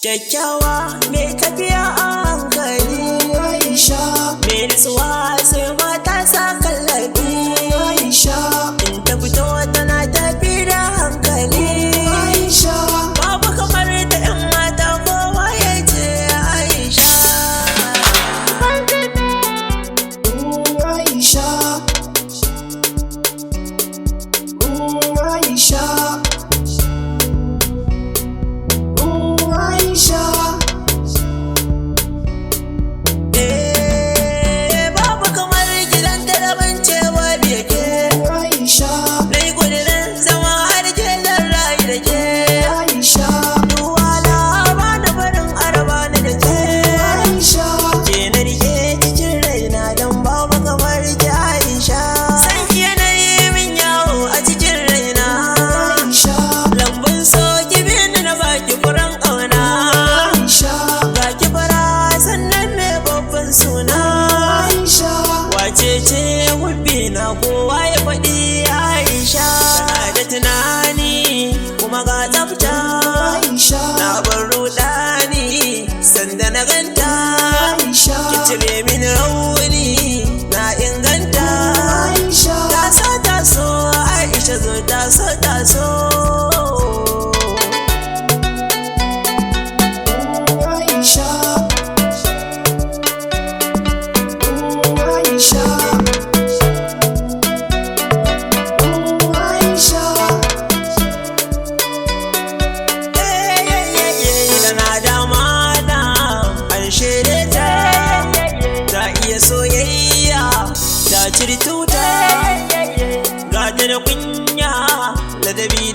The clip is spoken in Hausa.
Kyakkyawa mai tafiya a hankali Aisha, mai nutsuwa sai mata sa kallabi Aisha, in ta fito tana tafi da hankali Aisha, babu kamar da 'yan mata kowa ya ce Aisha. Aisha, Aisha, wacece wubbi na kowa ya faɗi Aisha, tana da tunani kuma ga tsafta Aisha, na bar rudani sanda na ganta Aisha, ki cire min rauni na inganta Aisha, taso Aisha zo taso Aisha. Soyayya ta ciri tuta ga da kunya ladabi